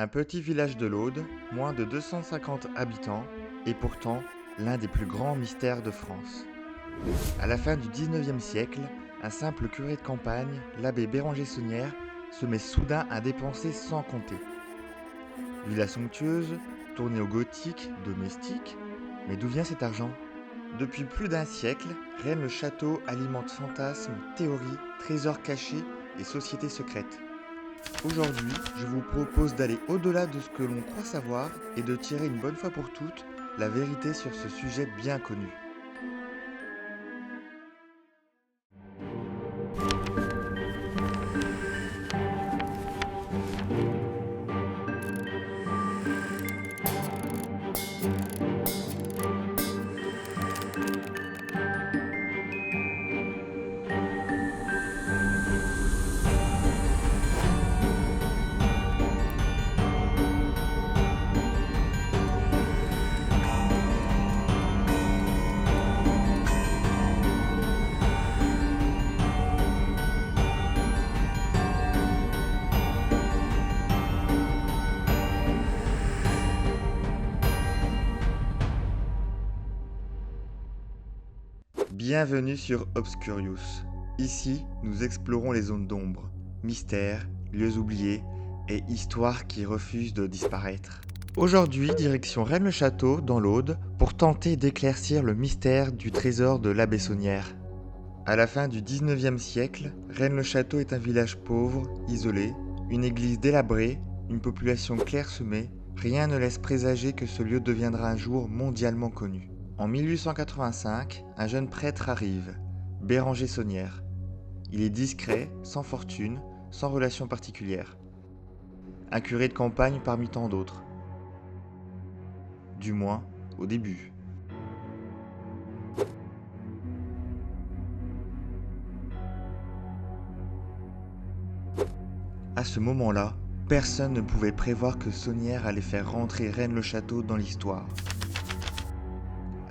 Un petit village de l'Aude, moins de 250 habitants, et pourtant l'un des plus grands mystères de France. À la fin du 19e siècle, un simple curé de campagne, l'abbé Béranger Saunière, se met soudain à dépenser sans compter. Villa somptueuse, tournée au gothique, domestique, mais d'où vient cet argent? Depuis plus d'un siècle, Rennes le Château alimente fantasmes, théories, trésors cachés et sociétés secrètes. Aujourd'hui, je vous propose d'aller au-delà de ce que l'on croit savoir et de tirer une bonne fois pour toutes la vérité sur ce sujet bien connu. Bienvenue sur Obscurious. Ici, nous explorons les zones d'ombre, mystères, lieux oubliés et histoires qui refusent de disparaître. Aujourd'hui, direction Rennes-le-Château, dans l'Aude, pour tenter d'éclaircir le mystère du trésor de l'abbé Saunière. À la fin du 19e siècle, Rennes-le-Château est un village pauvre, isolé, une église délabrée, une population clairsemée. Rien ne laisse présager que ce lieu deviendra un jour mondialement connu. En 1885, un jeune prêtre arrive, Béranger Saunière. Il est discret, sans fortune, sans relation particulière. Un curé de campagne parmi tant d'autres. Du moins, au début. À ce moment-là, personne ne pouvait prévoir que Saunière allait faire rentrer Rennes-le-Château dans l'histoire.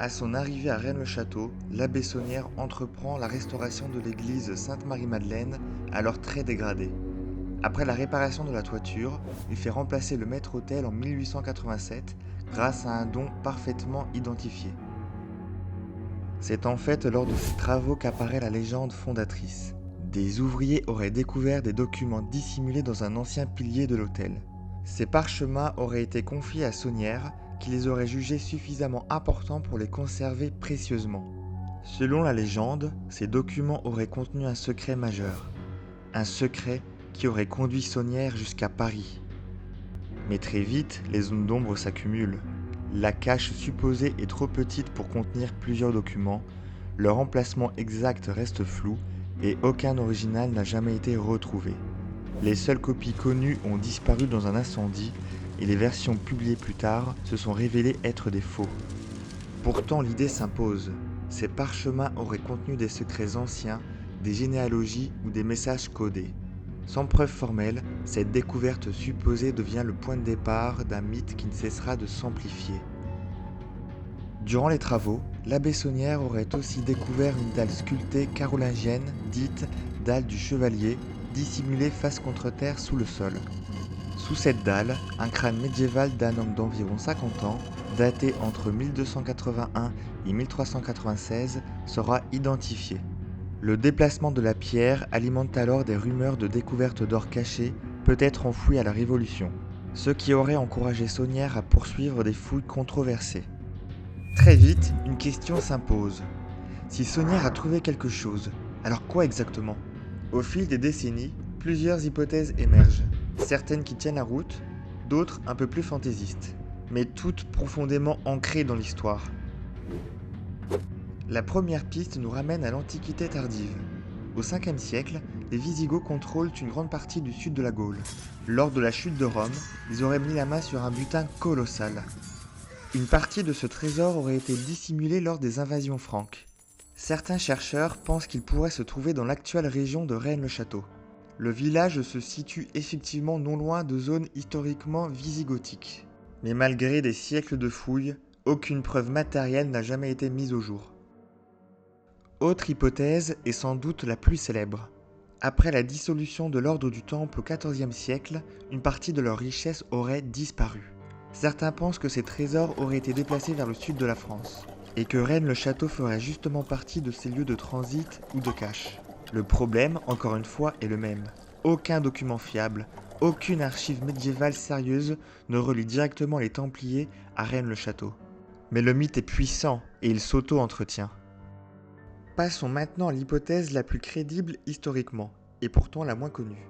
À son arrivée à Rennes-le-Château, l'abbé Saunière entreprend la restauration de l'église Sainte-Marie-Madeleine, alors très dégradée. Après la réparation de la toiture, il fait remplacer le maître-autel en 1887 grâce à un don parfaitement identifié. C'est en fait lors de ces travaux qu'apparaît la légende fondatrice. Des ouvriers auraient découvert des documents dissimulés dans un ancien pilier de l'autel. Ces parchemins auraient été confiés à Saunière, qui les aurait jugés suffisamment importants pour les conserver précieusement. Selon la légende, ces documents auraient contenu un secret majeur. Un secret qui aurait conduit Saunière jusqu'à Paris. Mais très vite, les zones d'ombre s'accumulent. La cache supposée est trop petite pour contenir plusieurs documents, leur emplacement exact reste flou et aucun original n'a jamais été retrouvé. Les seules copies connues ont disparu dans un incendie et les versions publiées plus tard se sont révélées être des faux. Pourtant l'idée s'impose. Ces parchemins auraient contenu des secrets anciens, des généalogies ou des messages codés. Sans preuve formelle, cette découverte supposée devient le point de départ d'un mythe qui ne cessera de s'amplifier. Durant les travaux, l'abbé Saunière aurait aussi découvert une dalle sculptée carolingienne, dite dalle du chevalier, dissimulée face contre terre sous le sol. Sous cette dalle, un crâne médiéval d'un homme d'environ 50 ans, daté entre 1281 et 1396, sera identifié. Le déplacement de la pierre alimente alors des rumeurs de découverte d'or caché, peut-être enfoui à la Révolution, ce qui aurait encouragé Saunière à poursuivre des fouilles controversées. Très vite, une question s'impose. Si Saunière a trouvé quelque chose, alors quoi exactement? Au fil des décennies, plusieurs hypothèses émergent. Certaines qui tiennent la route, d'autres un peu plus fantaisistes, mais toutes profondément ancrées dans l'histoire. La première piste nous ramène à l'Antiquité tardive. Au 5e siècle, les Wisigoths contrôlent une grande partie du sud de la Gaule. Lors de la chute de Rome, ils auraient mis la main sur un butin colossal. Une partie de ce trésor aurait été dissimulée lors des invasions franques. Certains chercheurs pensent qu'il pourrait se trouver dans l'actuelle région de Rennes-le-Château. Le village se situe effectivement non loin de zones historiquement wisigothiques. Mais malgré des siècles de fouilles, aucune preuve matérielle n'a jamais été mise au jour. Autre hypothèse, et sans doute la plus célèbre. Après la dissolution de l'ordre du Temple au XIVe siècle, une partie de leurs richesses aurait disparu. Certains pensent que ces trésors auraient été déplacés vers le sud de la France, et que Rennes-le-Château ferait justement partie de ces lieux de transit ou de cache. Le problème, encore une fois, est le même. Aucun document fiable, aucune archive médiévale sérieuse ne relie directement les Templiers à Rennes-le-Château. Mais le mythe est puissant et il s'auto-entretient. Passons maintenant à l'hypothèse la plus crédible historiquement, et pourtant la moins connue.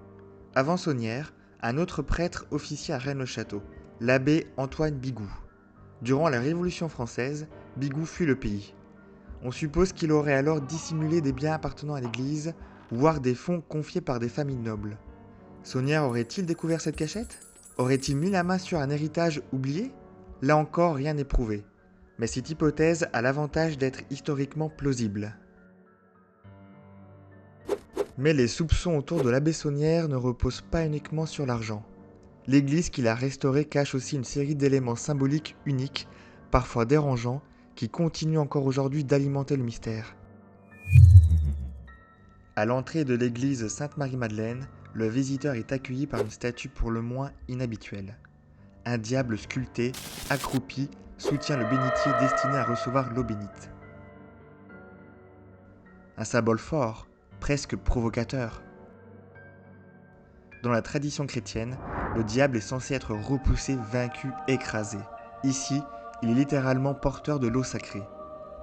Avant Saunière, un autre prêtre officiait à Rennes-le-Château, l'abbé Antoine Bigoud. Durant la Révolution française, Bigoud fuit le pays. On suppose qu'il aurait alors dissimulé des biens appartenant à l'Église, voire des fonds confiés par des familles nobles. Saunière aurait-il découvert cette cachette? Aurait-il mis la main sur un héritage oublié? Là encore, rien n'est prouvé. Mais cette hypothèse a l'avantage d'être historiquement plausible. Mais les soupçons autour de l'abbé Saunière ne reposent pas uniquement sur l'argent. L'église qu'il a restaurée cache aussi une série d'éléments symboliques uniques, parfois dérangeants, qui continuent encore aujourd'hui d'alimenter le mystère. À l'entrée de l'église Sainte-Marie-Madeleine, le visiteur est accueilli par une statue pour le moins inhabituelle. Un diable sculpté, accroupi, soutient le bénitier destiné à recevoir l'eau bénite. Un symbole fort, presque provocateur. Dans la tradition chrétienne, le diable est censé être repoussé, vaincu, écrasé. Ici, il est littéralement porteur de l'eau sacrée.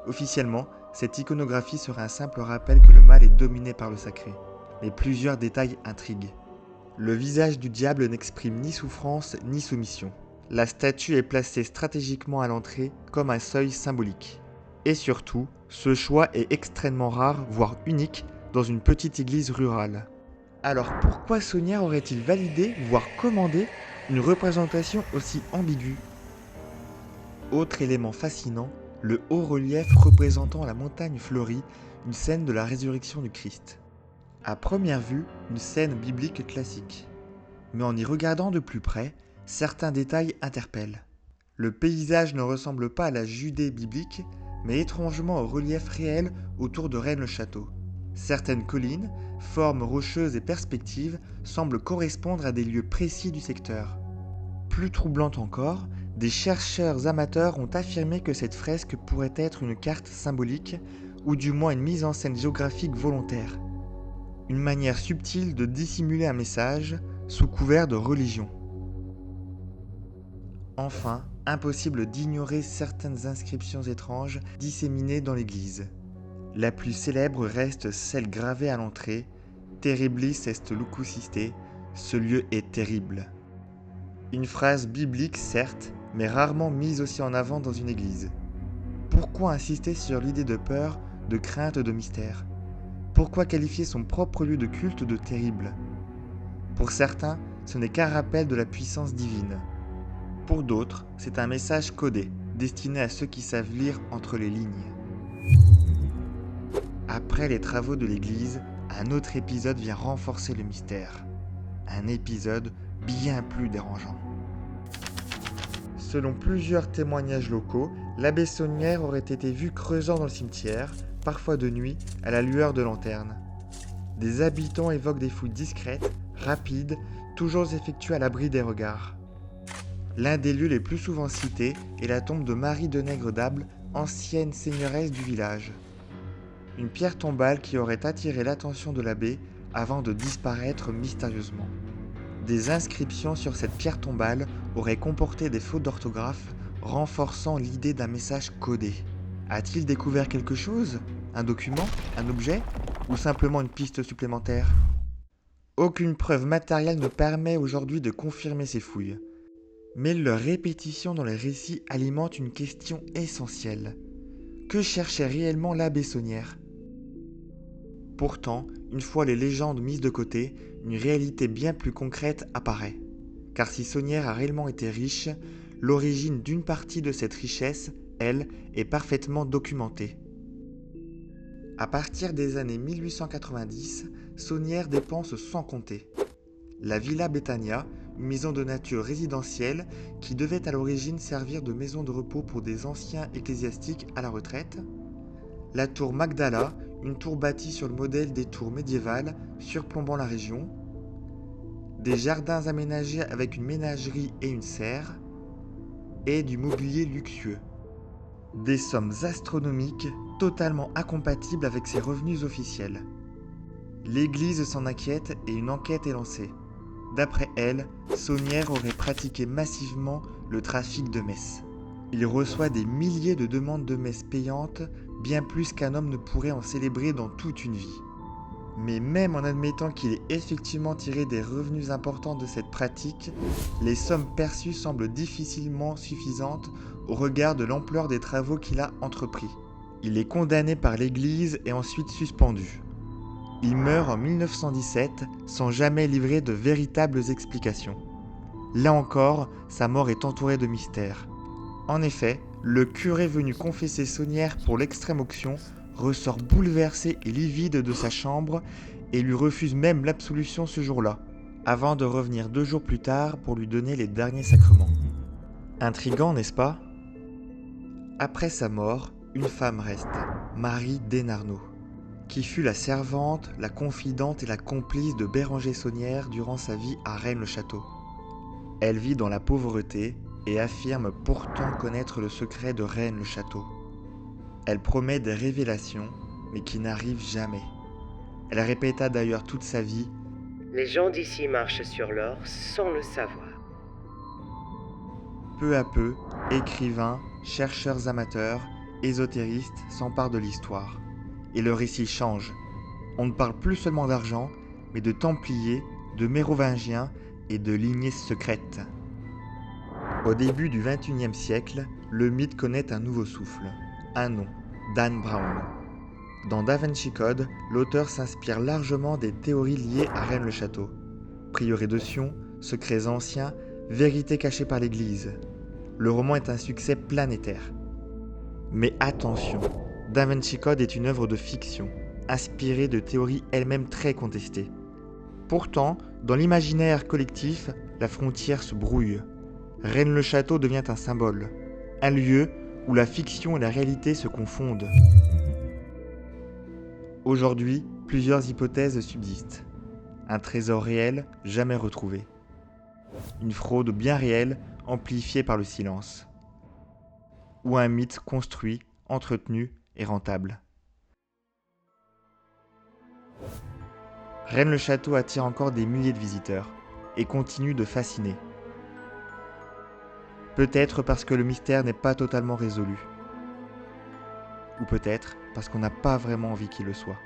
Officiellement, cette iconographie serait un simple rappel que le mal est dominé par le sacré. Mais plusieurs détails intriguent. Le visage du diable n'exprime ni souffrance ni soumission. La statue est placée stratégiquement à l'entrée comme un seuil symbolique. Et surtout, ce choix est extrêmement rare, voire unique, dans une petite église rurale. Alors pourquoi Saunière aurait-il validé, voire commandé, une représentation aussi ambiguë? Autre élément fascinant, le haut-relief représentant la montagne fleurie, une scène de la résurrection du Christ. À première vue, une scène biblique classique. Mais en y regardant de plus près, certains détails interpellent. Le paysage ne ressemble pas à la Judée biblique, mais étrangement au relief réel autour de Rennes-le-Château. Certaines collines, formes rocheuses et perspectives semblent correspondre à des lieux précis du secteur. Plus troublant encore, des chercheurs amateurs ont affirmé que cette fresque pourrait être une carte symbolique, ou du moins une mise en scène géographique volontaire. Une manière subtile de dissimuler un message sous couvert de religion. Enfin, impossible d'ignorer certaines inscriptions étranges disséminées dans l'église. La plus célèbre reste celle gravée à l'entrée, Terriblis est lucusiste, ce lieu est terrible. Une phrase biblique certes, mais rarement mise aussi en avant dans une église. Pourquoi insister sur l'idée de peur, de crainte, de mystère? Pourquoi qualifier son propre lieu de culte de terrible? Pour certains, ce n'est qu'un rappel de la puissance divine. Pour d'autres, c'est un message codé, destiné à ceux qui savent lire entre les lignes. Après les travaux de l'église, un autre épisode vient renforcer le mystère. Un épisode bien plus dérangeant. Selon plusieurs témoignages locaux, l'abbé Saunière aurait été vu creusant dans le cimetière, parfois de nuit, à la lueur de lanternes. Des habitants évoquent des fouilles discrètes, rapides, toujours effectuées à l'abri des regards. L'un des lieux les plus souvent cités est la tombe de Marie de Nègre-d'Able, ancienne seigneuresse du village. Une pierre tombale qui aurait attiré l'attention de l'abbé avant de disparaître mystérieusement. Des inscriptions sur cette pierre tombale auraient comporté des fautes d'orthographe, renforçant l'idée d'un message codé. A-t-il découvert quelque chose? Un document? Un objet? Ou simplement une piste supplémentaire? Aucune preuve matérielle ne permet aujourd'hui de confirmer ces fouilles. Mais leur répétition dans les récits alimente une question essentielle. Que cherchait réellement l'abbé Saunière? Pourtant, une fois les légendes mises de côté, une réalité bien plus concrète apparaît. Car si Saunière a réellement été riche, l'origine d'une partie de cette richesse, elle, est parfaitement documentée. À partir des années 1890, Saunière dépense sans compter. La Villa Betania, une maison de nature résidentielle qui devait à l'origine servir de maison de repos pour des anciens ecclésiastiques à la retraite. La tour Magdala, une tour bâtie sur le modèle des tours médiévales surplombant la région, des jardins aménagés avec une ménagerie et une serre, et du mobilier luxueux. Des sommes astronomiques totalement incompatibles avec ses revenus officiels. L'Église s'en inquiète et une enquête est lancée. D'après elle, Saunière aurait pratiqué massivement le trafic de messes. Il reçoit des milliers de demandes de messes payantes, bien plus qu'un homme ne pourrait en célébrer dans toute une vie. Mais même en admettant qu'il ait effectivement tiré des revenus importants de cette pratique, les sommes perçues semblent difficilement suffisantes au regard de l'ampleur des travaux qu'il a entrepris. Il est condamné par l'Église et ensuite suspendu. Il meurt en 1917 sans jamais livrer de véritables explications. Là encore, sa mort est entourée de mystères. En effet, le curé venu confesser Saunière pour l'extrême onction ressort bouleversé et livide de sa chambre et lui refuse même l'absolution ce jour-là, avant de revenir 2 jours plus tard pour lui donner les derniers sacrements. Intriguant, n'est-ce pas ? Après sa mort, une femme reste, Marie Desnarnaud, qui fut la servante, la confidente et la complice de Béranger Saunière durant sa vie à Rennes-le-Château. Elle vit dans la pauvreté et affirme pourtant connaître le secret de Rennes-le-Château. Elle promet des révélations, mais qui n'arrivent jamais. Elle répéta d'ailleurs toute sa vie « Les gens d'ici marchent sur l'or sans le savoir. » Peu à peu, écrivains, chercheurs amateurs, ésotéristes s'emparent de l'histoire. Et le récit change. On ne parle plus seulement d'argent, mais de Templiers, de Mérovingiens et de lignées secrètes. Au début du XXIe siècle, le mythe connaît un nouveau souffle. Un nom, Dan Brown. Dans Da Vinci Code, l'auteur s'inspire largement des théories liées à Rennes-le-Château. Prieuré de Sion, secrets anciens, vérités cachées par l'Église. Le roman est un succès planétaire. Mais attention, Da Vinci Code est une œuvre de fiction, inspirée de théories elles-mêmes très contestées. Pourtant, dans l'imaginaire collectif, la frontière se brouille. Rennes-le-Château devient un symbole, un lieu où la fiction et la réalité se confondent. Aujourd'hui, plusieurs hypothèses subsistent. Un trésor réel jamais retrouvé. Une fraude bien réelle amplifiée par le silence. Ou un mythe construit, entretenu et rentable. Rennes-le-Château attire encore des milliers de visiteurs et continue de fasciner. Peut-être parce que le mystère n'est pas totalement résolu. Ou peut-être parce qu'on n'a pas vraiment envie qu'il le soit.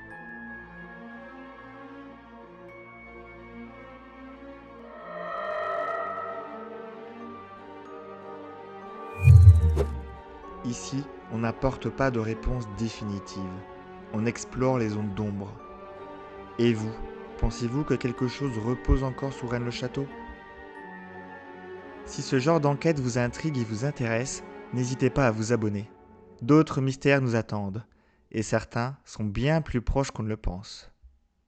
Ici, on n'apporte pas de réponse définitive. On explore les zones d'ombre. Et vous, pensez-vous que quelque chose repose encore sous Rennes-le-Château ? Si ce genre d'enquête vous intrigue et vous intéresse, n'hésitez pas à vous abonner. D'autres mystères nous attendent, et certains sont bien plus proches qu'on ne le pense.